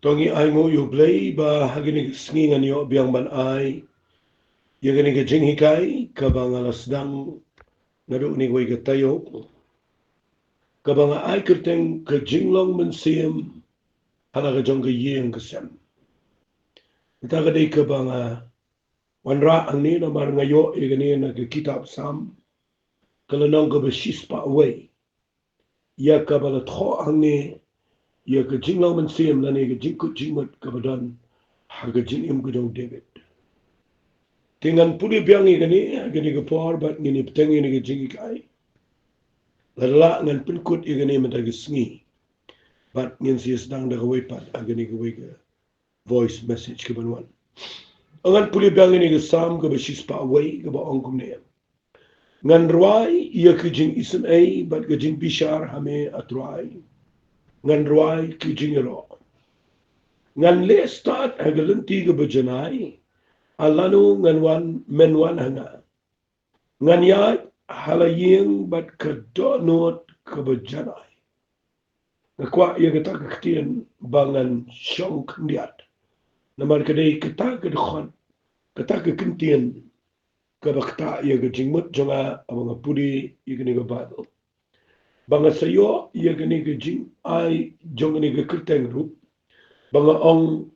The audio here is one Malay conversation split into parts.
Tongi ai ngo yu play ba hagini sngi ngan yo biang ban ai ya gani ke jing hikai ka ba ngala sedang ngadu ni goi ke tayo ka ba nga ai kerteng ke Jinglong Mynsiem hala ka jong ke Iing ke sem. Kita ka dei ka ba nga wanra ang ni na mar ngayo ya gani na ke kitab sam kalanong ka ba shispa away ya ka ba la tho ang ni ya ke Jinglong Mynsiem na ni ke jingkut jingmat ka ba dan ha ke jingim ke jong David. Tingan puli biang gani ke por bat ngini peteng ini ke jingi kai. Lala ngan penkut gani mentagi sengi. Bat ngin si sedang dah kawai pat agani kawai ke voice message ke banuan. Ngan puli biang ini ke sam ke basis pa away ke ba ongkum ne. Ngan ruai ia ke jing isen ai bat ke jing bishar hame atruai. Ngan ruai ke jing ro. Ngan le start agalenti ke bajanai. Alanu ngan wan menwan hanga. Ngan ya halaying bat kedonot kebejanai. Ngakwa ia kata kektian bangan syong kendiat. Namar kedai kata kedekhon, kata kekentian kebakta ia kejingmut jonga abang pudi ia kini ke Bible. Banga sayo ia kini kejing ai jong kini ke kerteng rup. Banga ong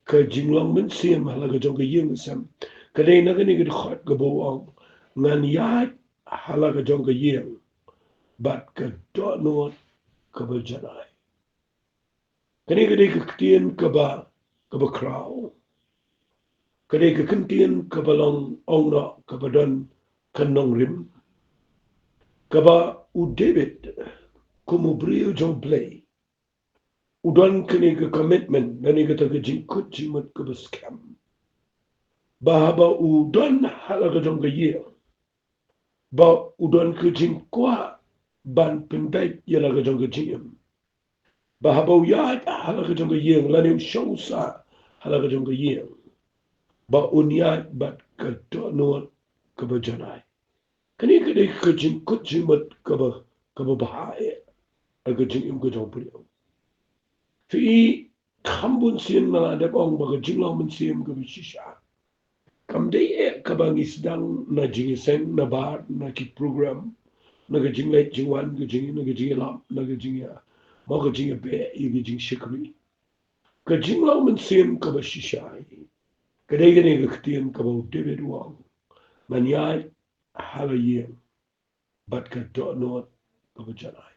ke Jinglong Mynsiem hala ke jong ke Iing sem. Kedai na kini kedekhot ke bawang ngan yat hala ke jong ke Iing. Bat ke donot kebejanai. Kini kedai kektian keba krau. Kedai kekentian kebalong ongna kebadan kenong rim. Keba u David kumubrio jong play. Udan kini ke commitment nani kata ke jingkut jimat ke scam. Bahaba udan hala ke jong ke Iing. Ba udan ke jingkwa ban pendai ialah ke jong ke jingim. Bahaba uyat hala ke jong ke Iing lani usyausa hala ke jong ke Iing. Ba unyat bat ke donot ke bajanai. Kani kedai ke jingkut jimat ke bahaya. Ke jingim ke jong beliau. Fi kambun sien maladap ong baga Jinglong Mynsiem ke bishisha. Kam dei ke bangi sedang na jingiseng na bar na ki program na ke jinglait jingwan ke jingi na ke jingilap na ke jingia. Mau ke jingi be i ke jing shikri. Ke Jinglong Mynsiem ke bishisha. Kedai gani ke ketien ke bau David wang. Nanyai halayeng bat ke donot ke bajanai.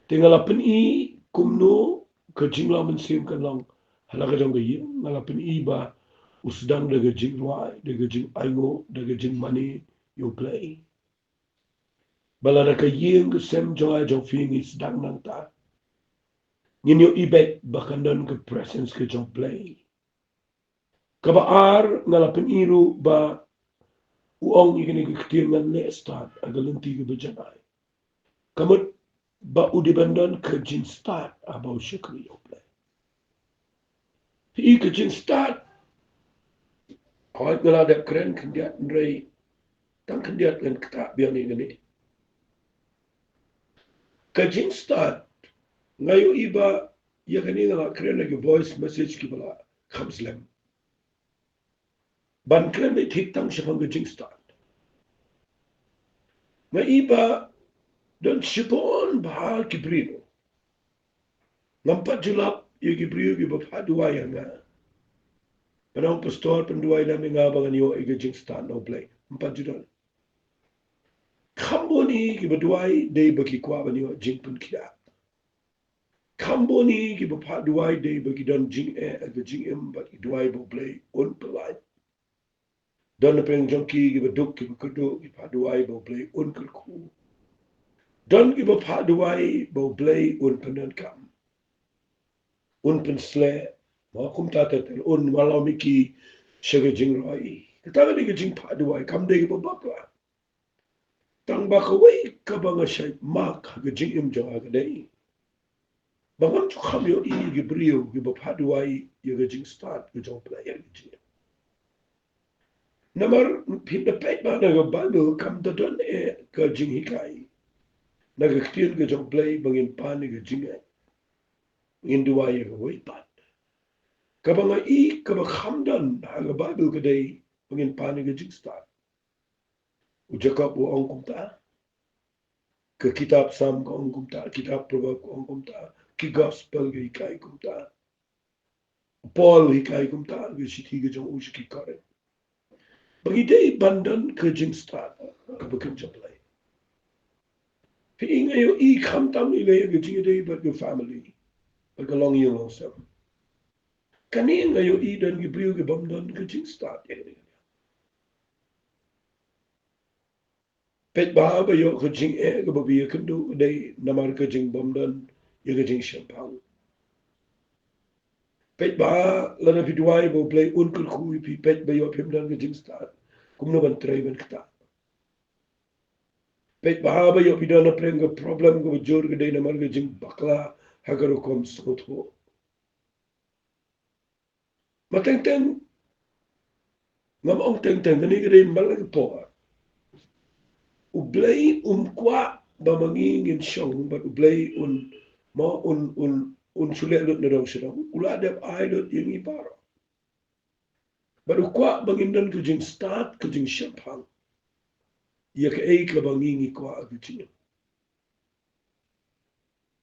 Tinggal i kumno ke Jinglong Mynsiem ke long halaka jong ke Iing ngalapin i ba usdang daga jing ruai daga jing aingo daga jing mani you play. Bala da ke Iing ke sem jong jong fingi sedang nang ta. Ngin yo ibet bakandan ke presence ke jong play. Kabaar ngalapin iru ba uong ikini ke ketir ngan le start agalenti ke bajanai. Kamut ba udibandan ke jing start abau syakri you play. Hi ke jing start Kawat ngalada keren kendiat nrei tang kendiat ngan kata biang ni gani. Kajing start ngayo iba ya gani ngala keren lagi voice message ki bala khamslem. Ban keren be tik tang syapang kajing start. Nga iba dan syapon bahal kibrino. Nampak julap ya kibriyo ki bapadua yang nga. Panang pastor penduai namin nga bangan yo kajing start no play. 4 juta. Kamboni ki baduai day baki kwa banyo jing pun kia. Kamboni ki bapa duai day bagi don jing aga jing bagi duai bo play un pelai. Don peng jongki ki baduk ki kudu ki pa duai bo play un kulku. Don ki bapa duai bo play un penan kam. Un pensle ma kum tatatel un malau miki shaga jing roi. Kataga ni ki jing pa duai kam day ki bapa. Tang bakawai kabanga shay mak aga jing jong aga day. Bangan tu kami yo i Gabriel ki bapaduai ya gajing start ke jong play ya gajing. Namar pinda pet ba na Bible kam da don ke jing hikai. Na gaktian ke jong play bangin pan ke jing. in duai ga wai pat kabanga I kaba khamdan haga Bible ga dai pengin pani ga jing start ujakap u ongkum ta ke kitab Sam ka ongkum ta kitab Proverb ka ongkum ta ki gospel ga ikai kum ta Paul ikai kum ta ga shiti ga jong ushi ki kare bagi dai bandan ke jing start ka bukan japlai fi ingayo I khamtam I ga ga jing dai but your family but along you also kani ngayo I dan gi briu ga bandan ke jing start pet ba ba yo ka jing ga ba bi kan do dai namar ka jing bandan ya ga jing champang pet ba lana fi duai bo play un kur khu pi pet ba yo pim dan ga jing start kum no ban trai ban kta pet ba ba yo pi dan preng ga problem ga jor ga dai namar ga jing bakla hagaro kom sot ho ma teng teng ngam ong teng teng ni ga dai mal ga po u blai kwa ba manging in shong ba u blai ma un sule lut na dong sidong ula de ai lut yung I paro ba u kwa bangin dan ku jing start ku jing champang ya ka ei ka banging I kwa ku jing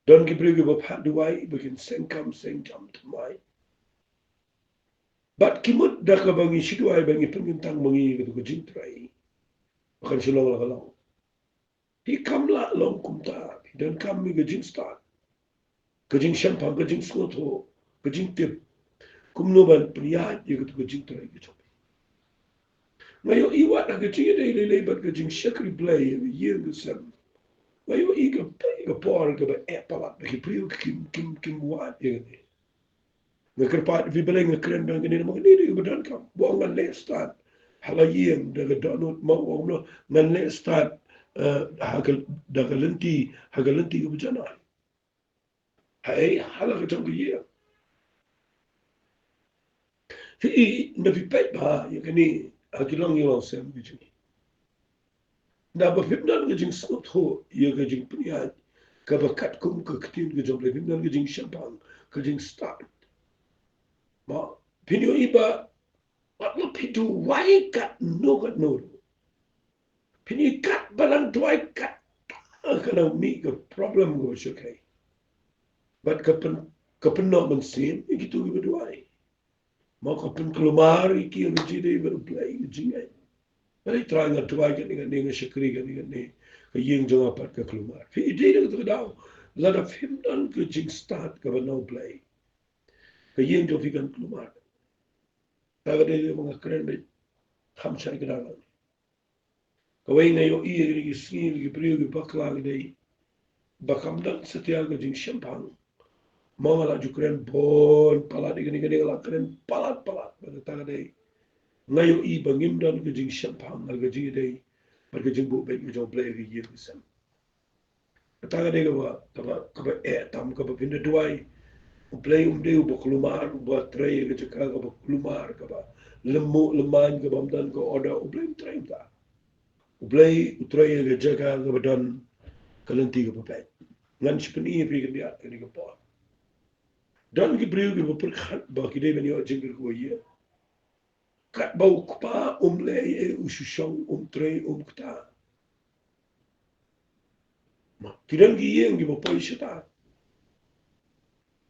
don ki brigi ba phat duai begin seng kam seng jam mai bat kimut da ka bangi shiduai bangi pengin tang bangi ku jing trai kan silong la long He kam la long kum ta dan kam mi ga jing start ka jing champang ka jing skoto ka jing tip kum no ban priya ye ka jing trai ka ngayon iwa na ka jing dai le bat ka jing shakri play ye ga sam ngayon iga por ka ba epala ka priu kim wa ye nga kerpat vi beleng nga kren dan ni mo ni ga dan kam bo nga le start hala yeng da ga donut mo no ngan le start hagal da galanti hagalanti ga bujana hai hala ga tong ye fi na fi pet ba ye kani akilong yo sem bi na ba fim dan ga jing snot ho ye ga jing priya ka ba kat kum ka ktin ga jong le fim dan ga jing shampang ka jing start ma pinyo iba what no pitu why kat no kat no pini kat balang tuai kat kana mi ka problem go okay but kapen no Mynsiem gitu gi berduai mau kapen kelumar iki yang jadi berplay jingai bari try nga tuai kan dengan syakri kan dengan ni ka Iing Jong apat ka kelumar fi ide dah tu daw lot of him dan ke jing start ka no play ka Iing Jong fi kan kelumar ta ga de mga kren de kham sai ka daw kawai na yo iya gi sni gi priu gi bakla gi bakam dan setia ga jing champang mau la jukren bon palat gini gini la kren palat pada tanga dei ngayo I bangim dan ke jing champang ga jing dei par ke jing bu be ke jong play gi yir sem tanga dei ka ba tam ka ba pinda duai play dei bu klumar bu tray ke jaka ka ba klumar ka ba lemu leman ka bam dan ko order play tray ta play tray ke jaka ka ba dan kalenti ka ba pe ngan spini fi ke dia ke ka po dan ki briu ki bopur khat ba ki de ben yo jingir ko ye kat ba ukpa le ye usushong tre kta ma ki dan ki ye ngi bo poi shita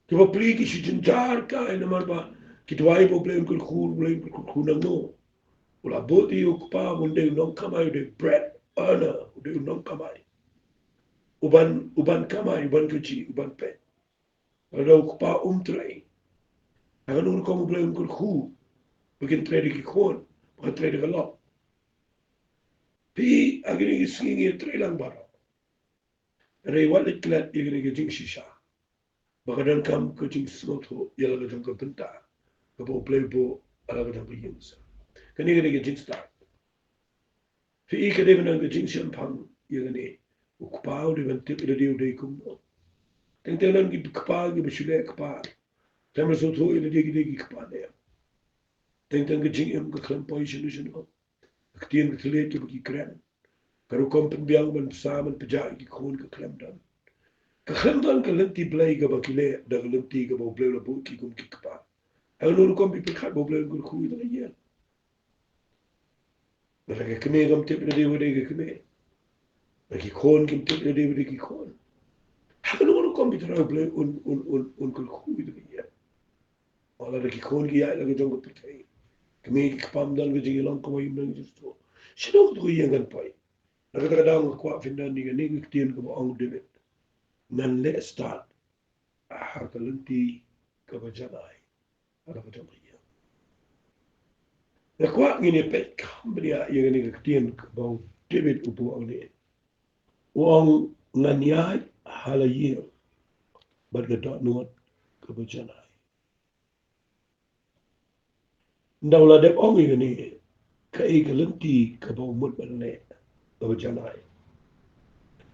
ki bo pri ki shijinjar ka ina mar ba ki twai bo blame kul khur na no ula boti ukpa munde non kamai de bread ana de non kamai uban kamai uban kuchi uban pe ada ukpa tre agan ko mo blame kul khu begin trade ki khon ba trade ga lo pi agni ki singi trade lang baro rei wale klat igre ke jing shisha bagadan kam ko jing slot ho yala ga jong benta ko bo play bo ala ga jong yin sa kani ga jing start fi ke de ban ga jing shan pang yene ko pa de ban tip de de kum ten ten nan gi pa gi be shule pa tem so to ile de gi pa de ten ten ga jing em ga klam po yin jin ho ktien ga tle ki kran karu kom pen biang ban sa man pja gi khon ga klam dan Kakhandan ka lenti play ka bakile da lenti ka bo play la bu ki kum ki kpa. Ay no ko bi pikhat bo play ko khu da ye. Da ka kme gam te de wede ka kme. Da ki khon kim te de wede ki khon. Ha no ko bi tra play un ko khu da ye. Wala da ki khon ki ya la ka jong ko pikai. Kme ki kpam dal ga jingilang ko yim nang jisto. Sino ko ye ngan pai. Da ka dang ko findan ni ga ni ki tien ko ang de. Nan le start. Ha ka lenti ka ba janai. Ada ka jong ye. Da kwa ngini pet kambria ye ni ka tien ko ba David upo ang ni. Wang nganyai hala ye. But ga dot nuot ka ba janai. Ndawla dep ong ye ni ka e ka lenti ka ba umut ban le ka ba janai.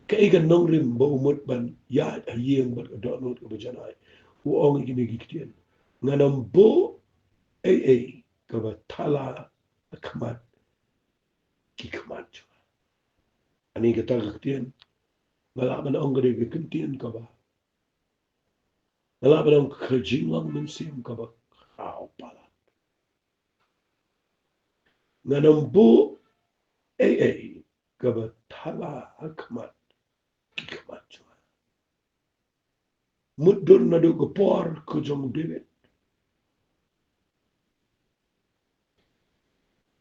Ka e ka nong rim ba umut ban ya ye bat ka dot nuot ka ba janai. Wang ngini ki tien. Nganam bo ka ba tala kamat ki kamat. Ani ka ta ka tien. Malaban ang gade ka kentien ka ba. Malaban ang ka Jinglong Mynsiem ka ba. Kao pala. Nganambu ka ba tala kamat ki kamat. Mudur na do ka por ko jong David.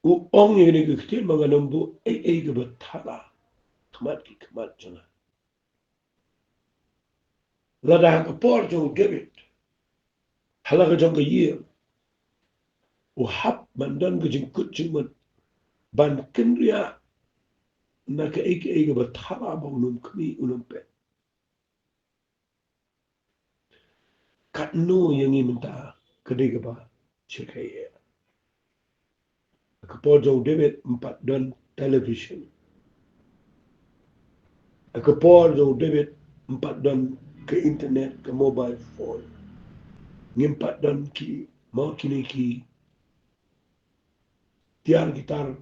U ong ni ka kentien mga nambu ka ba tala kamat ki kamat jana. Lada ka por jong David. Hala ka jong ka ye. U hap mandan ka jing kut jing man. Ban kenria na ka ka ba tala ba unum kami unum pe. Kat no yang ini minta kedai ke ba cekai. Kepojong David 4 dan television. Kepojong David 4 dan ke internet ke mobile phone. Ngimpat dan ki mau kini ki tiar gitar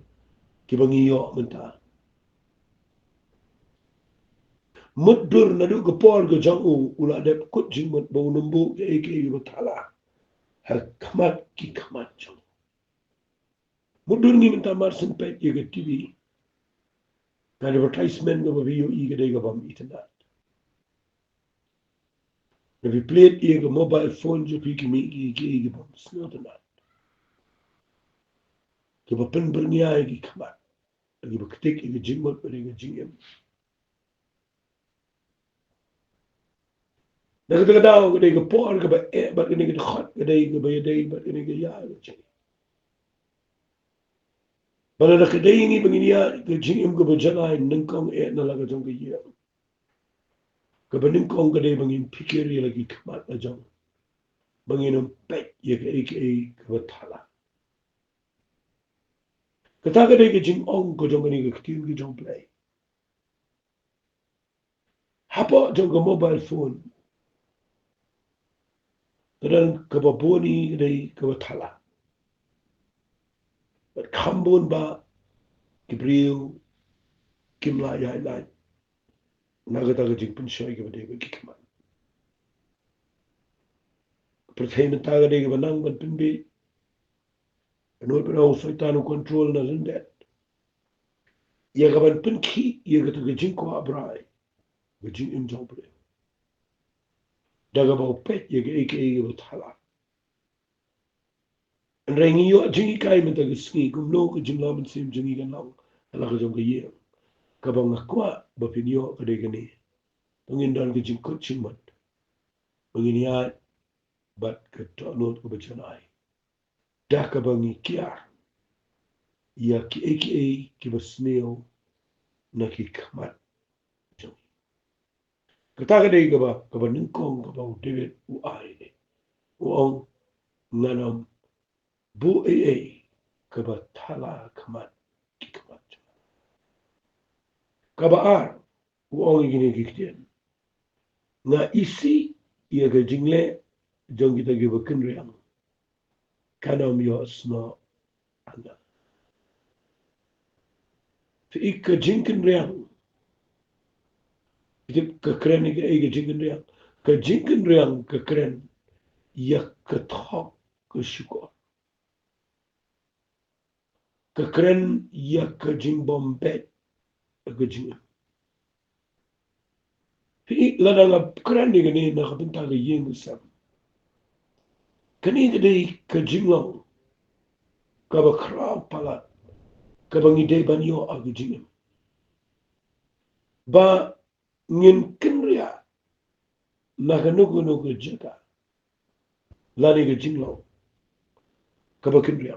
ki bangiyo minta. Mudur nadu kepor ke jangu ula dep kut jingmut bau numbu ke eke batala. Kamat ki kamat jang. Mudur ni minta marsen pet ye ke TV. Advertisement ke video i ke dega bam internet. If you play it in a mobile phone, you can make it not enough. If you pen berniya, you come out. If you take a jingle, but a jingam. Nagadaga daw, kada yung por, kada but kada yung hot, kada yung day, but kada yung yaya. But na kada yung ibang niya, kada jingam kada janay, nangkong na laga jong kaya. Kada nangkong kada yung pikiri lagi kamat na jong. Bangin ang pet, yung kada tala. Kata kada yung jingong ko jong kanina katin ka jong play. Hapa jong ka mobile phone. Kadang kababoni kadai kabathala. But kambon ba Gabriel kimla ya lai. Nagata ka jing pinshoy ka badai ba kikaman. Pertainan taga dai ka banang ban pinbi. Anoy pa na usay tanong control na zindet. Ya ka ban pinki, ya ka taga jing ko abray. Ka jing imjong pa rin. Daga ba pet, ya ka aka ka bathala. Ang rengi yo jing ikay man taga singi, kumno ka jing laman sim jing ikan lang. Ala ka jong ka yeng. Kabang akwa, ba pinyo ka dai ka ni. Pangindan ka jing coaching man. Panginiat, bat ka tonot ka bacanay. Dah ka bangi kiar. Ya ki aka ki basneo na ki kamat. Kata ka day ka ba ningkong ka ba David u ay ni. Uong nanam bu ka ba tala kamat ki kamat. Kabaar uong iginigiktian. Nga isi iya ka jingle jong kita giba kenriang. Kanam yo sno anda. Fi ika jingken riang. Itu kekeren ni ke jingkan riang. Ke jingkan riang kekeren. Ya ketok ke syukur. Kekeren ya ke jing bombet ke jingkan. Pi ladang keren ni kini nak bentar ke Iing sam. Kini kedai ke Jinglong. Kaba kerap palat. Kaba ngidai banyo ke jingkan. Ba ngin kenria nak nugu jaka. Lani ke Jinglong. Kaba kenria.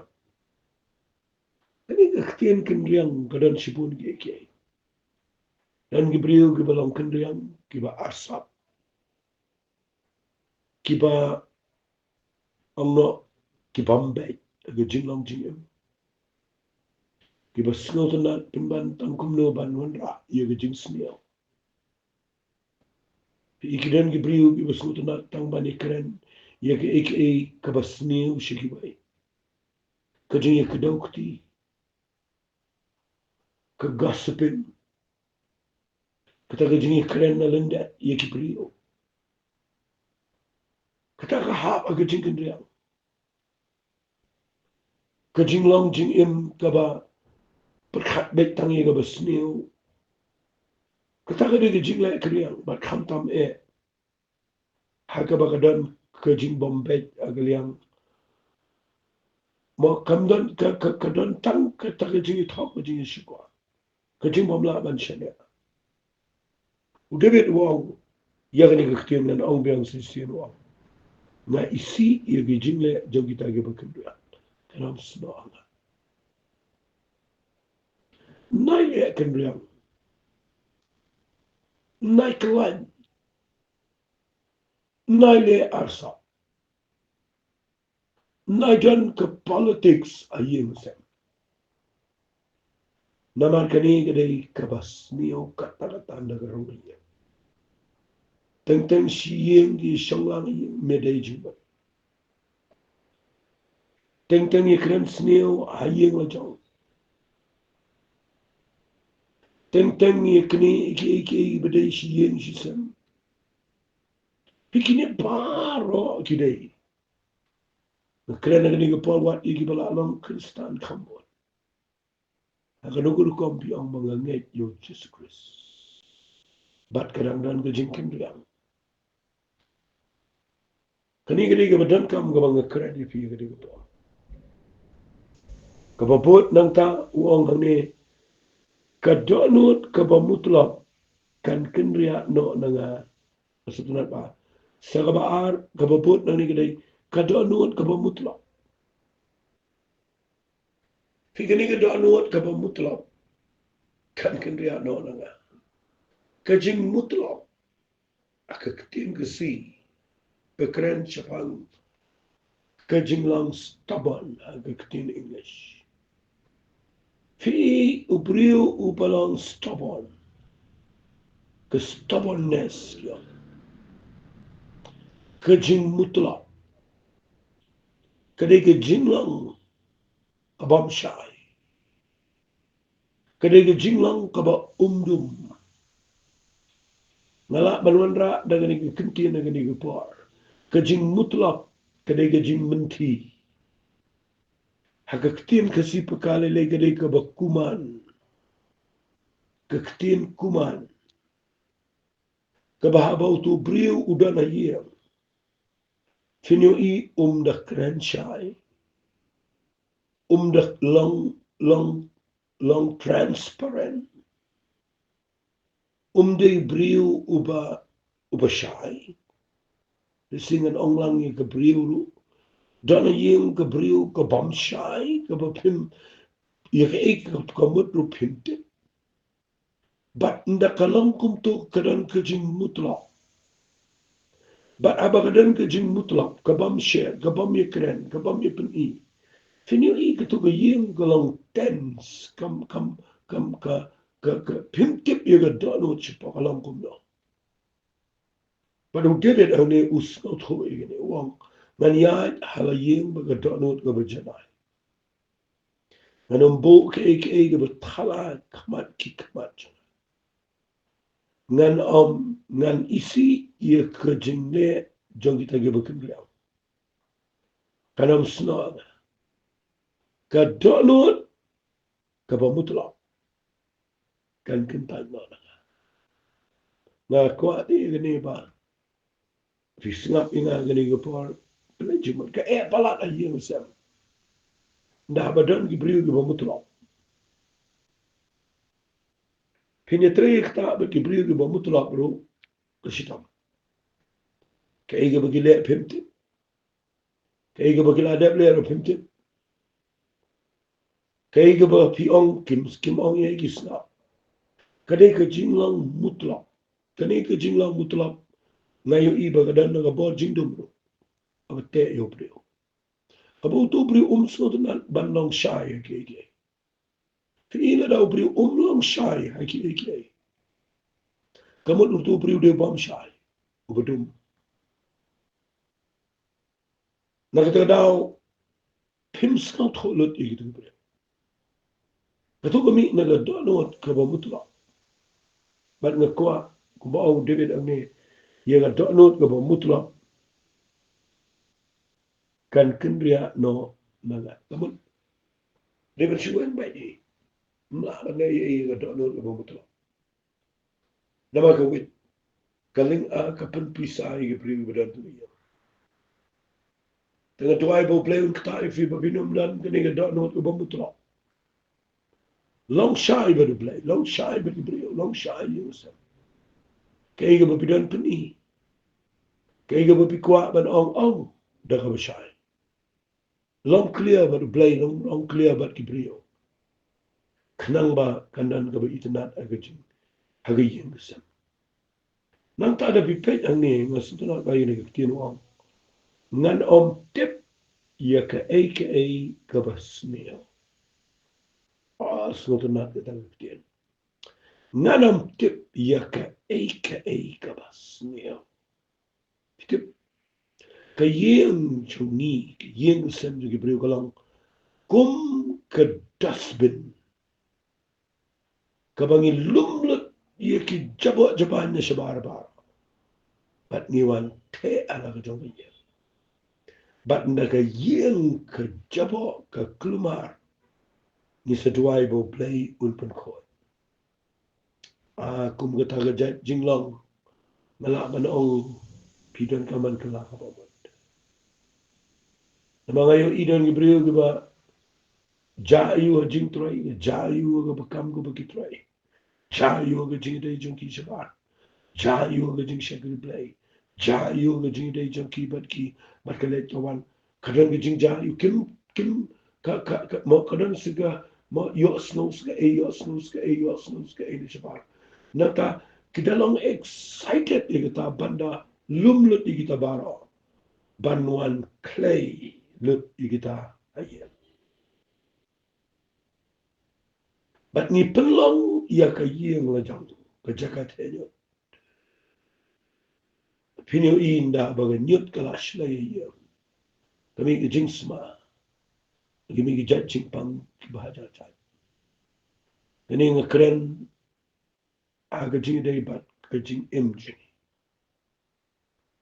Kini kektian kenriang kadan sipun ke. Dan gibriu gibalong kenriang kiba asap. Kiba angno kibambay ke Jinglong jingem. Kiba singaw tanat pinban tangkumno banwanra iya ke jing sniaw. Ikidan gibriu kiba singaw tanat tangban ikren iya ke aka kaba sniaw shikibay. Kajing iya kedaukti. Kegasipin. Kata kajing iya keren na lendat iya gibriu. Kata kahap aga jing kendriang. Kajing long jing im kaba berkat baik tangi kaba sniaw. Kata kajing jing lek kendriang bat khamtam Haka bakadan kajing bombay agaliang. Mo kamdan kadon tang kata kajing itok kajing isyukwa. Kajing bomla ban syanya. Udebit wong yang ni kektian dan ong biang sisian wong. Na isi ia kajing le jauh kita ke berkedua. Dalam sebuah Allah. Nai le kendriang. Nai kelan. Nai le arsa. Nai dan ke politics Iing sem. Naman kani kadai kabas niyo kata-kata garungnya. Teng si Iing di Shanglang medai juga. Teng ikran sniaw Iing la Jong. Teng ikni iki bedai si Iing si sem. Pikini baro kidai. Keren agni ke polwat iki balalong Kristan kambot. Akan ukur kompi ang mga ngait yo Jesus Christ. Bat kadang-kadang kejingkin riang. Kani ke badan kam ke mga keren di piye ke po. Kababot nang ta uang hangni kadonut kabamutlap kan kenria no nanga maksudnya apa? Sagabaar kababot nang ni kadai kadonut kabamutlap. Fikini kadonut kabamutlap kan kenria no nanga. Kajing mutlap akaketin kesi bekeren Jepang Jinglong stubborn akaketin English. Fi ubriu upalong stubborn. Ke stubbornness yun. Kajing mutlak. Kadai ke Jinglong kabam syai. Kadai ke Jinglong kaba umdum. Ngalak balwanra dengan ke kenti dengan ke puar. Kajing mutlak kadai ke jing menti. Hakaktin kasi pekalele kadai ke bakuman. Kektin kuman. Kabahabau tu briu udan ayam. Finyoi dak krensyai. Dak long transparent. Day briu uba syai. Singan onglang yang ke briu ru. Dan yang ke briu ke bam syai. Ke bapim. Ya ke ek ke kamut ru pimte. Bat nda kalangkum tu kadan kejing mutlak. Bat abagadan kejing mutlak. Kabam syai. Kabam ya keren. Kabam ya peni. Finyoi ke tu ke yang galang tense. Kam pimtip ya ke danu cepak kalangkum no. But who did it only was not who again. Wong. Nanyat halaying bagadonot gabajanay. Nanumbo ke betala kamat ki kamat. ngan isi ia kejengnya jong kita gebekan beliau. Kanam senang. Kadonut kapamutlak. Kan kental mana. Nah kuat ni gini ba. Fisngap ingat gini gepor. Pelajaran ke palat aja yang sam. Dah badan gibriu kapamutlak. Pinetrik tak bergibriu kapamutlak bro. Kesitam. Kaya bagi lek pimti. Kaya bagi ladap lek pimti. Kaya bagi piong kim ong ye gisna. Kadai ke Jinglong mutlak. Kadai ke Jinglong mutlak. Ngayon iba kadan nagabor jingdom bro. Abate yo bro. Abo to bro umso na banlong shy kaya. Ila daw bro umlong shy kaya. Kamu to bro de bom shy. Ubadum. Nakita daw pims ka tholot igitu bro. Kato kami nagadonot kaba mutlak. Bat ngakwa kubaw David ang ni ia gadonot kaba mutlak. Kan kendria no naga. Kamu David siwan baik ni. Mlah na ia gadonot kaba mutlak. Nama kawit. Kaling kapan pisah ia beri badan tu ia. Tengah tuai bau play un kata ifi babinum dan kini gadonot kaba mutlak. Long shy baru play. Long shy baru beri. Long shy ia usah. Kaya ka babidan peni. Kaya ka babikwa ban ong. Dah ka shy. Long clear baru play. Long clear baru kibrio. Kenang ba kandan ka ba itanat agajing. Hagayin usah. Nang tak ada pipet ang ni. Ngasang tu nak bayi ni kinuang. Ngan om tip. Ia ka ka ba snail. Ngasang tu nak kita kitin. Ngan om tip. Ia ka ka ba snail. Tip. Kayeng chungi. Kayeng usam juga beri kalang. Kum ke dustbin. Kabangi lumlut. Ia ki jabak-jabahan na siya bar-bar. Bat niwan te ala ka jong iya. Bat nakayeng ke jabak ke kelumar. Ni seduai bo play unpan kot. Aku mengatakan Jinglong. Malak manong. Pidan kaman kelak apa-apa. Nama ngayon idan gibriyo giba. Jayu ha jing try. Jayu ha bakam ko bakitry. Jayu ha jing day jong ki sabar. Jayu ha jing shagri play. Jayu ha jing day jong ki bat ki. Bat kalet kawan. Kadang ka jing jayu. Kim. Mo kadang siga. Mo yosnos ka yosnos ka ni sabar. Nata kidalong excited kita banda lumlut kita baro. Banwan clay lut kita ayat. Bat ni pelong ia ka yeng la jang ka jakat henyo. Pinyo inda baga nyut kalash la iya. Kami ke jing sma. Kami ke jajing pang bahaja chat. Kani nga keren aga jing day bat ka jing MJ.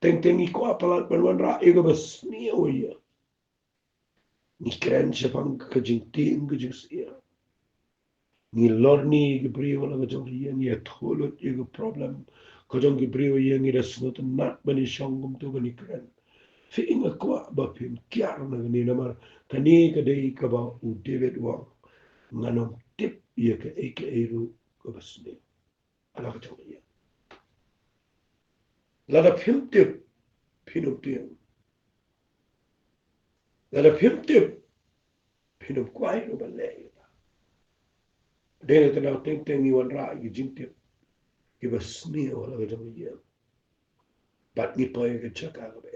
Teng iko apalat banwan ra ega bas ni iya. Ni keren siya pang ka jing ting ka jing siya. Ni lorni gibriyo la gajong iya ni atholot iga problem kajong gibriyo iya ni rasnot nat bani shongum to bani kren fi inga kwa ba pim kyar na ni namar kani kadai ka ba u David Wang nganom tip iya ka ru ka basne ala gajong iya lada pim tip pinum tip lada pim tip pinum kwai no balay dene tanaw teng iwan ra i jintip ki basne ala gajong iya bat ni pa yung chaka ka ba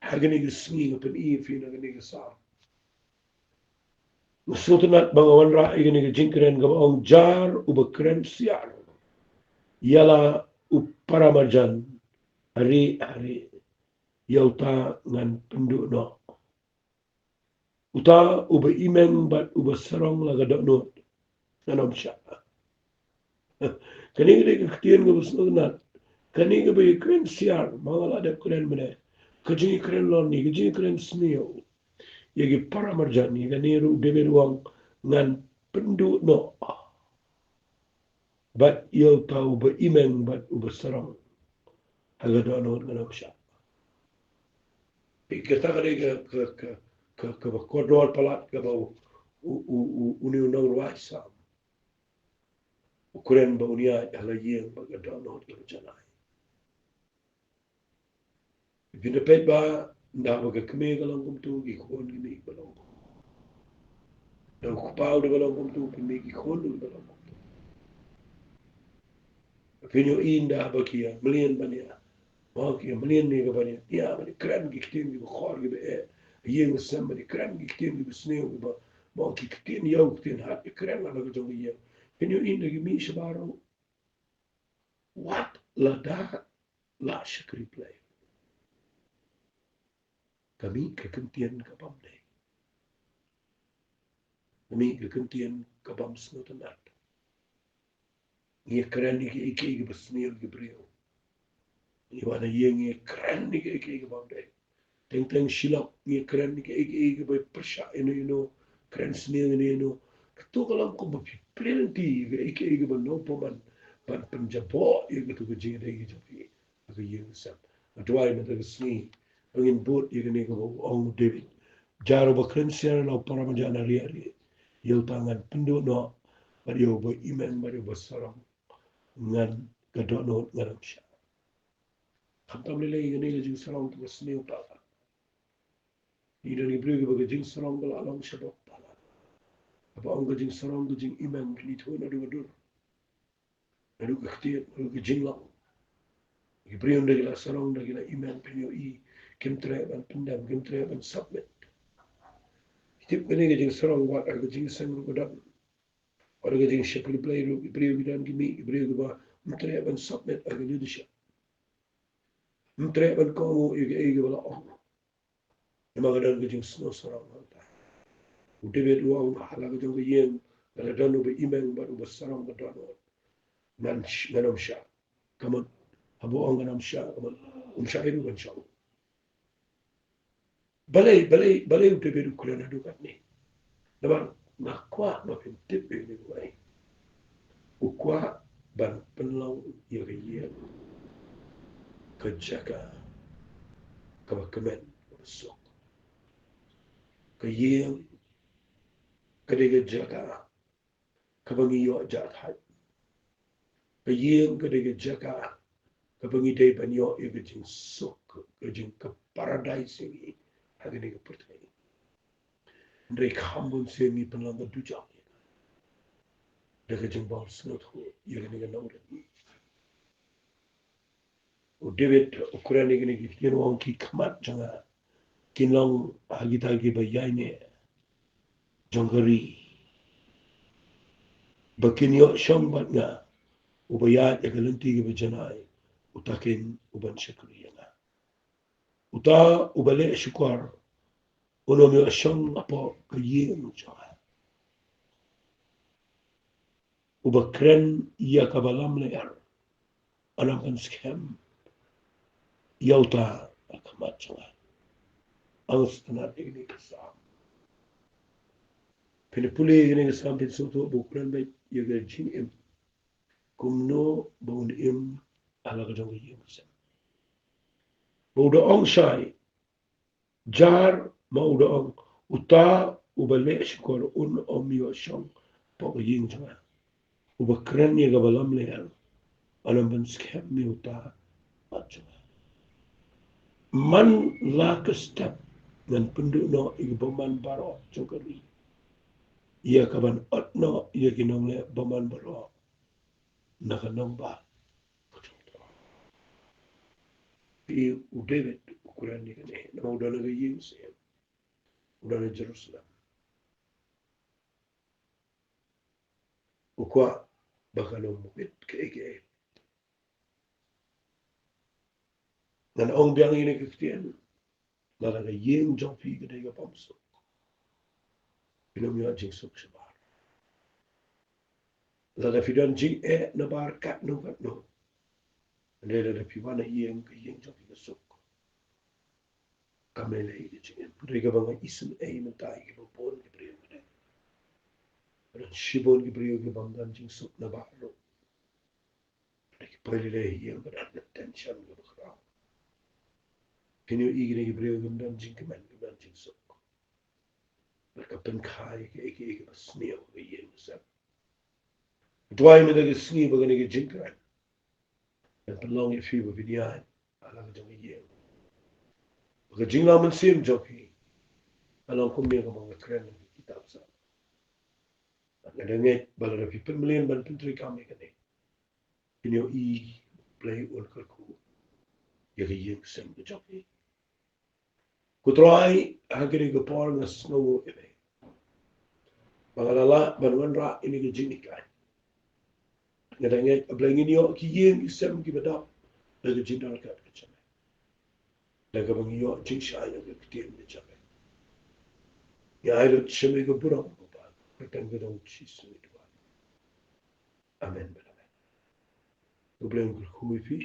hagani ga swing up an fi na gani ga sa musutunat bangawan ra igani ga jinkren ga ang jar ubakren siar yala uparamarjan hari yauta ngan pendu no uta uba imeng bat uba sarong laga do no nanom sya Kani ga Christian ga bus nat. Kani ga bay kren siar mga ada kren mene. Kajing kren loni, kajing kren sneo. Yagi para marjani ga neru deberuang ngan pendu no. Bat yo tau ba imeng bat ubasarang. Haga dono ngana usha. Kita kare ke kodor palat ke bau uni unang ruasa. Ukuran ba unia hala yeng ba dono ke janai. Bina pet ba nda ba ke keme galang kumtu ki kon ni balong. Da kupau de balong kumtu pimi ki kon ni balong. Pinyo inda ba kia melian bania. Mau kia melian ni ke bania. Ya bani kran ki kitin ki khor ki be yeng sam bani kran ki kitin ki sneu ki ba mau ki kitin yau kitin hat kran la ga jong yeng. Pinyo inda ki mi shabaro. What la da la shakri play. Kami kekentian kapam deh. Kami kekentian kapam snotanat. Ia keren ni ke iki besnil ke brio. Iwana ia ngi keren ni ke iki kapam deh. Teng silap ia keren ni ke iki be persya ino keren snil ino. Ketu kalau ko bapi plenty ke iki be no poman pan penjabo ia ketu ke jing deh japi. Aku ia sam. Adwai na ke sni. Angin boat ia ni ko ong David. Jaro ba keren siara na para majana riari. Yau tangan pendu no Mario ba iman Mario ba sarang ngan kadono ngan siya. Kamtam nila yung nila jing sarang tu basni upala. Ida ni brio ba jing sarang ba alang siya ba upala. Apa ang jing sarang ka jing iman kinito na duwadur. Na du kaktiyan na du jinglong. Brio na gila sarang na gila iman pinyo kimtre ban pendam kimtre ban submit. Itip ka nila jing sarang wat aga jing sang rukadan. Orang yang shakli play ru brio gidan gimi brio giba mtre ban submit aga leadership mtre ban ko ege bala on ma gadan gijing sno sarang ta udebe luang hala ga jong yen ala danu be imeng ba ba sarang ga danu nan nanam sha kama abo on ganam sha kama shairu ban sha balai udebe du kulana du kan ni dabar na kwa no pin tipe ni wai ukwa ban penlang yen kejaga kemen besok kayeng kadega jaga kabangi yo jat hai kayeng kadega jaga kabangi dei banyo ibijing sok kajing ke paradise ini hagini ke pertai ndai khambun semi penlanga dujang daga jing bal snot ho yagini ke nawre o David ukuran ini ke kien wong ki khamat janga kinlong hagita ki bayane jongari bakinyo shombat nga ubayat yagalenti ke bajanai utakin uban syakriya uta ubale syukur unom yo syong apa kayeng jawa ubakren iya kabalam leer anam kan skem yauta akamat jawa angst na ini kesam pinipuli ini kesam pin soto bukren bay yaga jin im kumno baun im ala kadang yeng sem bauda ong shai jar mauda ong uta ubale syukur om yo syong pa kayeng jawa ubakren yaga balam leer anam kan skem yauta macho man la ke step dan penduk no ig baman baro chokari ia kaban ot no ia kinong le baman baro nakanong ba i u David ukuran ni kane na udah naga yus udah na Jerusalem ukwa bakano mukit ke dan ong biang ini kektian nalaga yeng jong pi ke dega pamso pinam yo jing sok shabar la fidan jing na bar kat no kat no ne la piwana Iing ka Iing jo ki sok kamele i jing putri ka bang isin mentai ki pon ki brio ne ran shibon ki brio ki bang dan jing sok na bar no ki pwede le Iing ka dan tension ki bakra kinyo igre ki brio ki dan jing ki dan jing sok ka pen kai ki basneo ki Iing sa dwai me ki sni ba ki jing ka and belong if you with the eye ala ka jong Iing ka Jinglong Mynsiem joki along ko me ka bang kren ki kitab sa ngadenge balada people million ban pintri kami kane kinyo play on kalku yagi Iing sem ka joki kutrai hagiri ka por nga snow ebe bangalala banwan ra ini ka jinikai ngadenge ablangin yo ki Iing sem ki badap daga jindal kat ka chame daga bang yo jing shay ka kitim ka chame ya ayro chame ka burang ko ba katang ka dong chi su amen belamen. Problemen hui fi